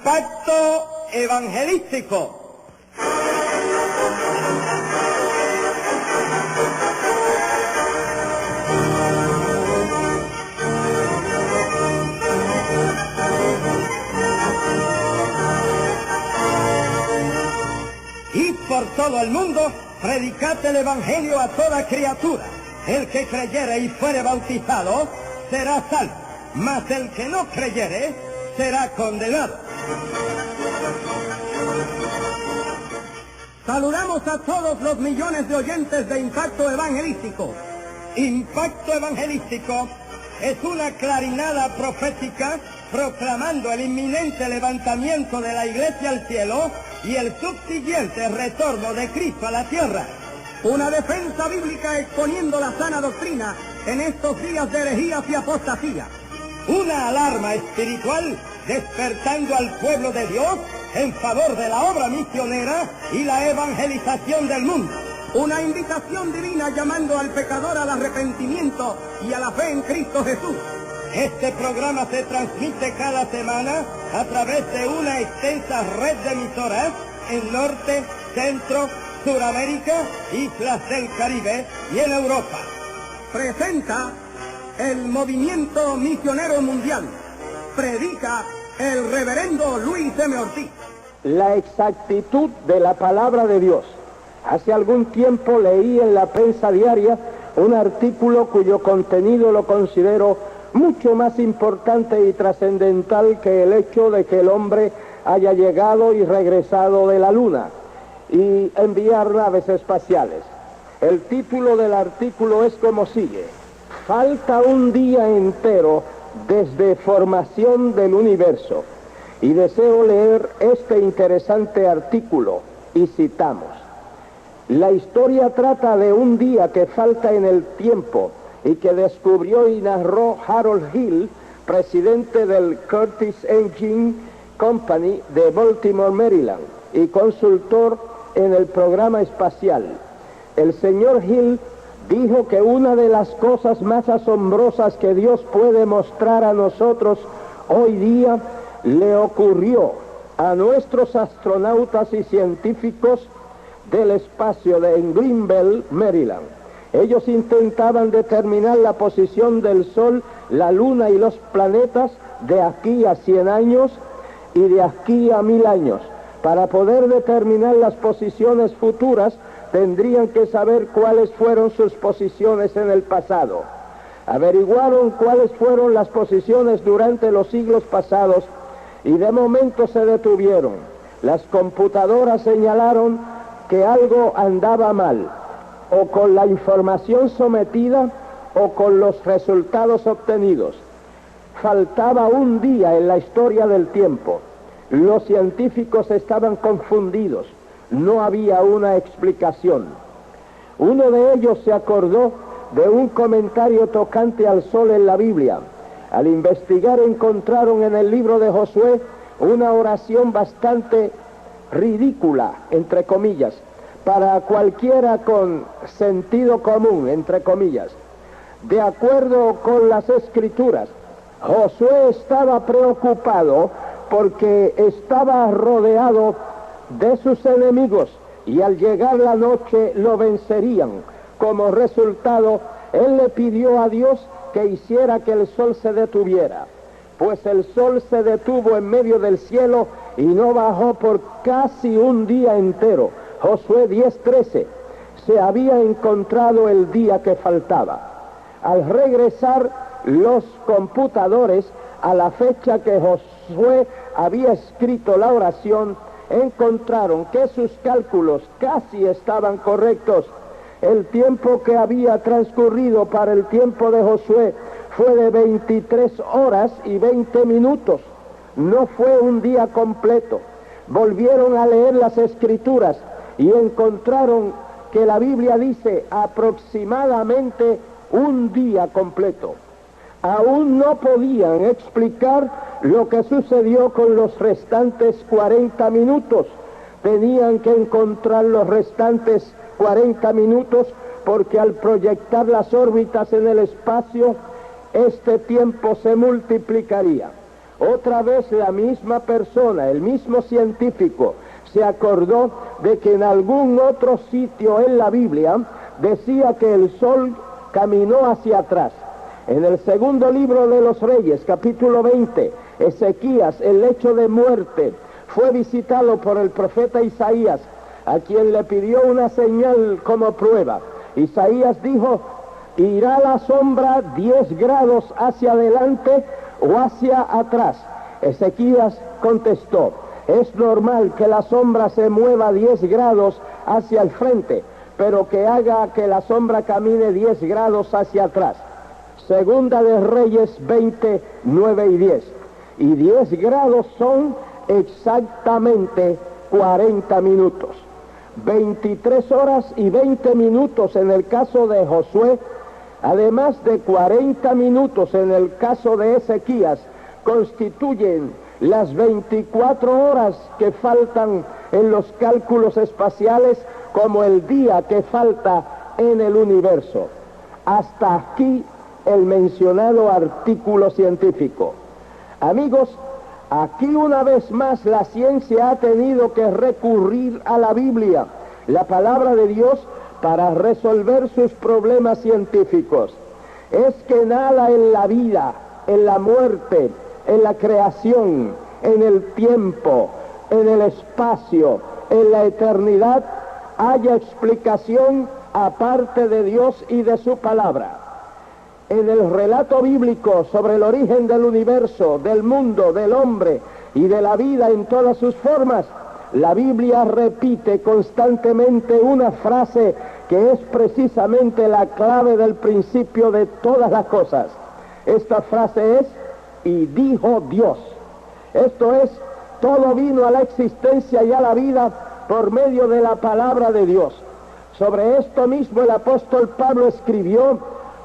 Impacto evangelístico. Y por todo el mundo, predicad el evangelio a toda criatura. El que creyere y fuere bautizado será salvo, mas el que no creyere será condenado. Saludamos a todos los millones de oyentes de Impacto Evangelístico. Impacto Evangelístico es una clarinada profética proclamando el inminente levantamiento de la Iglesia al cielo y el subsiguiente retorno de Cristo a la tierra. Una defensa bíblica exponiendo la sana doctrina en estos días de herejías y apostasía. Una alarma espiritual despertando al pueblo de Dios en favor de la obra misionera y la evangelización del mundo. Una invitación divina llamando al pecador al arrepentimiento y a la fe en Cristo Jesús. Este programa se transmite cada semana a través de una extensa red de emisoras en Norte, Centro, Suramérica, Islas del Caribe y en Europa. Presenta el Movimiento Misionero Mundial. Predica el reverendo Luis M. Ortiz. La exactitud de la palabra de Dios. Hace algún tiempo leí en la prensa diaria un artículo cuyo contenido lo considero mucho más importante y trascendental que el hecho de que el hombre haya llegado y regresado de la luna y enviar naves espaciales. El título del artículo es como sigue: falta un día entero desde formación del universo. Y deseo leer este interesante artículo y citamos: la historia trata de un día que falta en el tiempo y que descubrió y narró Harold Hill, presidente del Curtiss Engine Company de Baltimore, Maryland, y consultor en el programa espacial. El señor Hill dijo que una de las cosas más asombrosas que Dios puede mostrar a nosotros hoy día le ocurrió a nuestros astronautas y científicos del espacio en Greenbelt, Maryland. Ellos intentaban determinar la posición del Sol, la Luna y los planetas de aquí a 100 años y de aquí a 1000 años. Para poder determinar las posiciones futuras, tendrían que saber cuáles fueron sus posiciones en el pasado. Averiguaron cuáles fueron las posiciones durante los siglos pasados y de momento se detuvieron. Las computadoras señalaron que algo andaba mal, o con la información sometida o con los resultados obtenidos. Faltaba un día en la historia del tiempo. Los científicos estaban confundidos. No había una explicación. Uno de ellos se acordó de un comentario tocante al sol en la Biblia. Al investigar encontraron en el libro de Josué una oración bastante ridícula, entre comillas, para cualquiera con sentido común, entre comillas. De acuerdo con las Escrituras, Josué estaba preocupado porque estaba rodeado de sus enemigos y al llegar la noche lo vencerían. Como resultado, él le pidió a Dios que hiciera que el sol se detuviera, pues el sol se detuvo en medio del cielo y no bajó por casi un día entero. Josué 10:13, se había encontrado el día que faltaba. Al regresar los computadores a la fecha que Josué había escrito la oración, encontraron que sus cálculos casi estaban correctos. El tiempo que había transcurrido para el tiempo de Josué fue de 23 horas y 20 minutos. No fue un día completo. Volvieron a leer las Escrituras y encontraron que la Biblia dice aproximadamente un día completo. Aún no podían explicar lo que sucedió con los restantes 40 minutos. Tenían que encontrar los restantes 40 minutos porque al proyectar las órbitas en el espacio, este tiempo se multiplicaría. Otra vez la misma persona, el mismo científico, se acordó de que en algún otro sitio en la Biblia decía que el sol caminó hacia atrás. En el segundo libro de los Reyes, capítulo 20, Ezequías, el lecho de muerte, fue visitado por el profeta Isaías, a quien le pidió una señal como prueba. Isaías dijo: ¿irá la sombra 10 grados hacia adelante o hacia atrás? Ezequías contestó: es normal que la sombra se mueva 10 grados hacia el frente, pero que haga que la sombra camine 10 grados hacia atrás. Segunda de Reyes 20, 9 y 10. Y 10 grados son exactamente 40 minutos. 23 horas y 20 minutos en el caso de Josué, además de 40 minutos en el caso de Ezequías, constituyen las 24 horas que faltan en los cálculos espaciales como el día que falta en el universo. Hasta aquí el mencionado artículo científico. Amigos, aquí una vez más la ciencia ha tenido que recurrir a la Biblia, la palabra de Dios, para resolver sus problemas científicos. Es que nada en la vida, en la muerte, en la creación, en el tiempo, en el espacio, en la eternidad, haya explicación aparte de Dios y de su palabra. En el relato bíblico sobre el origen del universo, del mundo, del hombre y de la vida en todas sus formas, la Biblia repite constantemente una frase que es precisamente la clave del principio de todas las cosas. Esta frase es: y dijo Dios. Esto es, todo vino a la existencia y a la vida por medio de la palabra de Dios. Sobre esto mismo el apóstol Pablo escribió: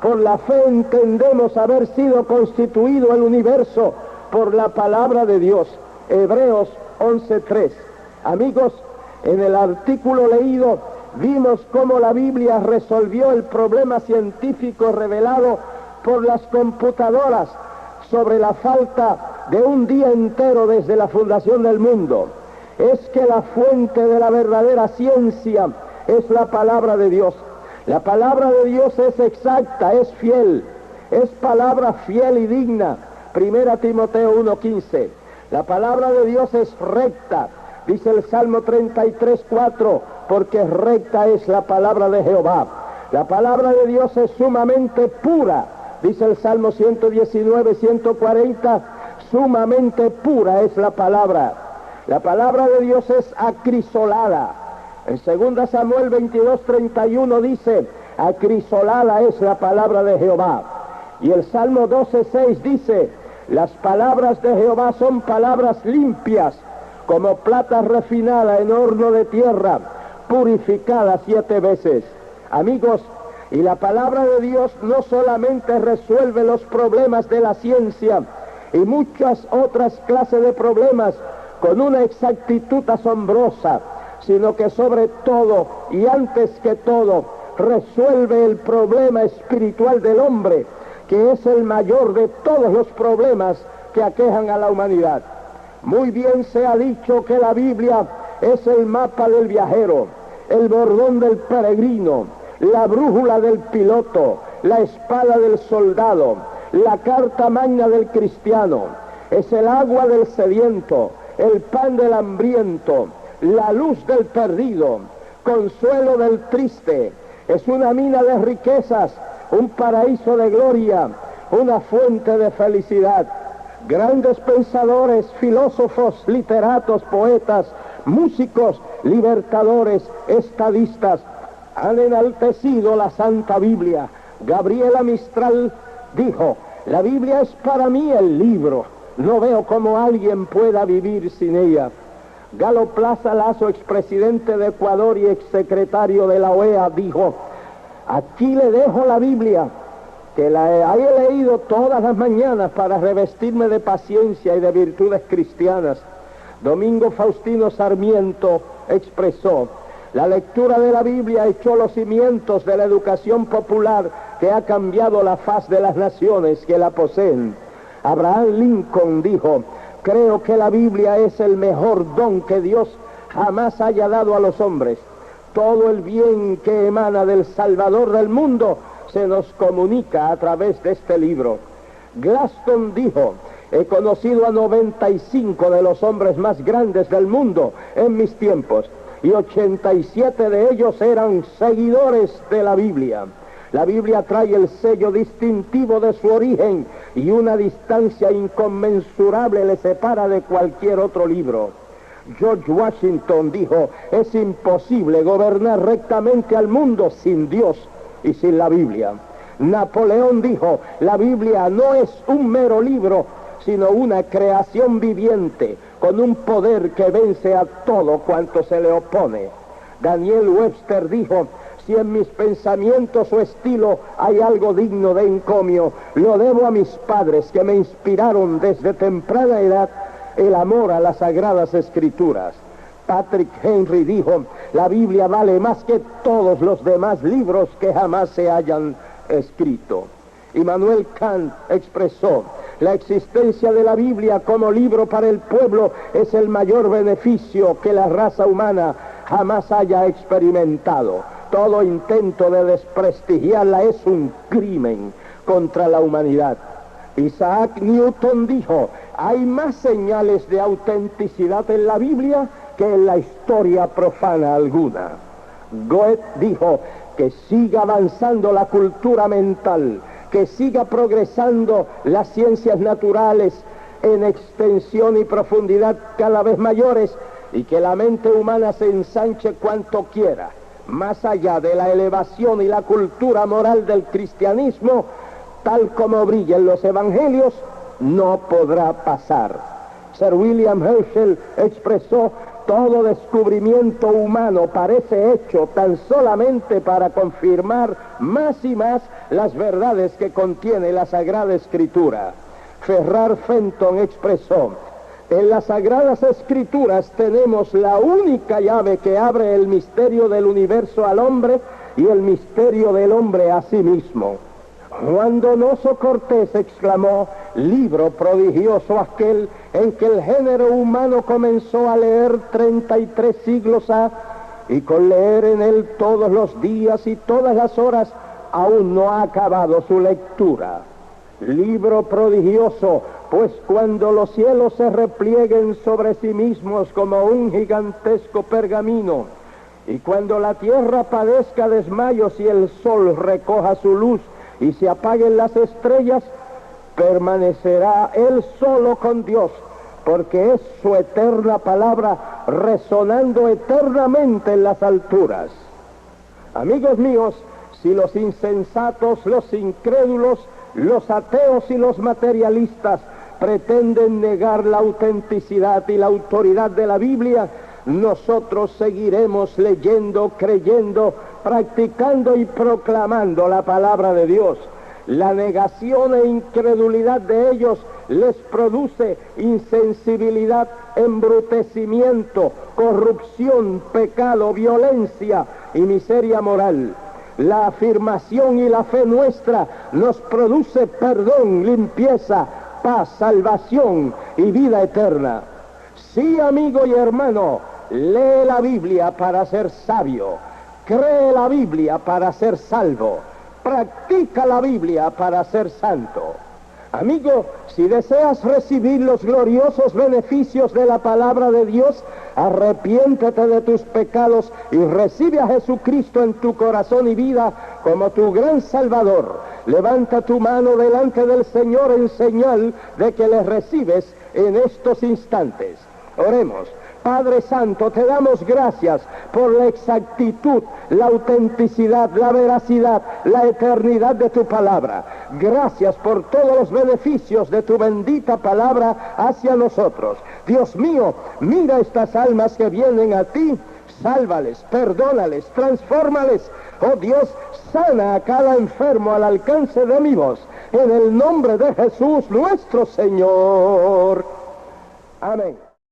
por la fe entendemos haber sido constituido el universo por la palabra de Dios. Hebreos 11:3. Amigos, en el artículo leído vimos cómo la Biblia resolvió el problema científico revelado por las computadoras sobre la falta de un día entero desde la fundación del mundo. Es que la fuente de la verdadera ciencia es la palabra de Dios. La palabra de Dios es exacta, es fiel, es palabra fiel y digna. 1 Timoteo 1:15. La palabra de Dios es recta, dice el Salmo 33:4, porque recta es la palabra de Jehová. La palabra de Dios es sumamente pura, dice el Salmo 119:140, sumamente pura es la palabra. La palabra de Dios es acrisolada. En 2 Samuel 22:31 dice: acrisolada es la palabra de Jehová. Y el Salmo 12:6 dice: las palabras de Jehová son palabras limpias, como plata refinada en horno de tierra, purificada 7 veces. Amigos, y la palabra de Dios no solamente resuelve los problemas de la ciencia y muchas otras clases de problemas con una exactitud asombrosa, sino que sobre todo y antes que todo resuelve el problema espiritual del hombre, que es el mayor de todos los problemas que aquejan a la humanidad. Muy bien se ha dicho que la Biblia es el mapa del viajero, el bordón del peregrino, la brújula del piloto, la espada del soldado, la carta magna del cristiano. Es el agua del sediento, el pan del hambriento, la luz del perdido, consuelo del triste. Es una mina de riquezas, un paraíso de gloria, una fuente de felicidad. Grandes pensadores, filósofos, literatos, poetas, músicos, libertadores, estadistas han enaltecido la Santa Biblia. Gabriela Mistral dijo: la Biblia es para mí el libro, no veo cómo alguien pueda vivir sin ella. Galo Plaza Lazo, expresidente de Ecuador y exsecretario de la OEA, dijo: aquí le dejo la Biblia, que la he leído todas las mañanas para revestirme de paciencia y de virtudes cristianas. Domingo Faustino Sarmiento expresó: la lectura de la Biblia echó los cimientos de la educación popular que ha cambiado la faz de las naciones que la poseen. Abraham Lincoln dijo: creo que la Biblia es el mejor don que Dios jamás haya dado a los hombres. Todo el bien que emana del Salvador del mundo se nos comunica a través de este libro. Gladstone dijo: he conocido a 95 de los hombres más grandes del mundo en mis tiempos, y 87 de ellos eran seguidores de la Biblia. La Biblia trae el sello distintivo de su origen, y una distancia inconmensurable le separa de cualquier otro libro. George Washington dijo: es imposible gobernar rectamente al mundo sin Dios y sin la Biblia. Napoleón dijo: la Biblia no es un mero libro, sino una creación viviente, con un poder que vence a todo cuanto se le opone. Daniel Webster dijo: si en mis pensamientos o estilo hay algo digno de encomio, lo debo a mis padres, que me inspiraron desde temprana edad el amor a las Sagradas Escrituras. Patrick Henry dijo: la Biblia vale más que todos los demás libros que jamás se hayan escrito. Immanuel Kant expresó: la existencia de la Biblia como libro para el pueblo es el mayor beneficio que la raza humana jamás haya experimentado. Todo intento de desprestigiarla es un crimen contra la humanidad. Isaac Newton dijo: hay más señales de autenticidad en la Biblia que en la historia profana alguna. Goethe dijo: que siga avanzando la cultura mental, que siga progresando las ciencias naturales en extensión y profundidad cada vez mayores, y que la mente humana se ensanche cuanto quiera. Más allá de la elevación y la cultura moral del cristianismo, tal como brilla en los evangelios, no podrá pasar. Sir William Herschel expresó: todo descubrimiento humano parece hecho tan solamente para confirmar más y más las verdades que contiene la Sagrada Escritura. Ferrar Fenton expresó: en las Sagradas Escrituras tenemos la única llave que abre el misterio del universo al hombre y el misterio del hombre a sí mismo. Juan Donoso Cortés exclamó: libro prodigioso aquel en que el género humano comenzó a leer 33 siglos ha, y con leer en él todos los días y todas las horas aún no ha acabado su lectura. Libro prodigioso, pues cuando los cielos se replieguen sobre sí mismos como un gigantesco pergamino, y cuando la tierra padezca desmayos y el sol recoja su luz y se apaguen las estrellas, permanecerá él solo con Dios, porque es su eterna palabra resonando eternamente en las alturas. Amigos míos, si los insensatos, los incrédulos, los ateos y los materialistas pretenden negar la autenticidad y la autoridad de la Biblia, nosotros seguiremos leyendo, creyendo, practicando y proclamando la palabra de Dios. La negación e incredulidad de ellos les produce insensibilidad, embrutecimiento, corrupción, pecado, violencia y miseria moral. La afirmación y la fe nuestra nos produce perdón, limpieza, paz, salvación y vida eterna. Sí, amigo y hermano, lee la Biblia para ser sabio, cree la Biblia para ser salvo, practica la Biblia para ser santo. Amigo, si deseas recibir los gloriosos beneficios de la palabra de Dios, arrepiéntete de tus pecados y recibe a Jesucristo en tu corazón y vida como tu gran Salvador. Levanta tu mano delante del Señor en señal de que le recibes en estos instantes. Oremos. Padre Santo, te damos gracias por la exactitud, la autenticidad, la veracidad, la eternidad de tu palabra. Gracias por todos los beneficios de tu bendita palabra hacia nosotros. Dios mío, mira estas almas que vienen a ti, sálvales, perdónales, transfórmales. Oh Dios, sana a cada enfermo al alcance de mi voz. En el nombre de Jesús nuestro Señor. Amén.